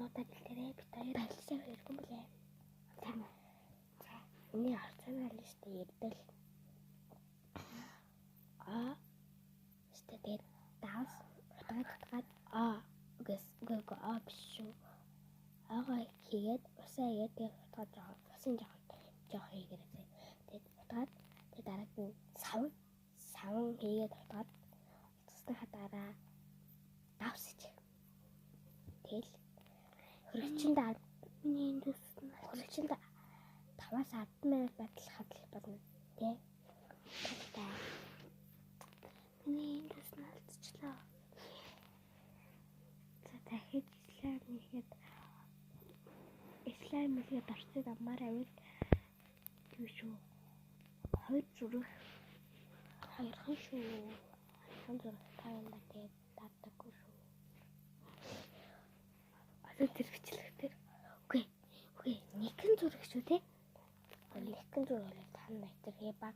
удаа дэлгэрээ бит хоёр алисаа хэрэггүй мөлий. Тийм үү. За энэ харцаа л штэ ярдэл. Тэгээд давс утгаад үгүй биш шүү. Аагаа хийгээд усаа игээд тэгээд утгаад усын жоох хийгээрээ. Тэгээд утгаад тэгээд дараагийн савн хийгээд утгаад утасны хатаараа давс ич. Тэгэл хөрөгчөнд миний энэ төсн хөрөгчөнд 5-аас 10 минут батлахад л болно тий. Миний энэ төсн алдчихлаа. За дахид ислам хийгээд орцод амаар аваад юу шүү. Хоёр зүрх хайрхан шүү. Хайрхан зүрх таамаг тэгээд татдаггүй шүү. Тэр бичлэгтэр үгүй нэгэн зүрх шүү те. Нэгэн зүрх бол тань найтер баг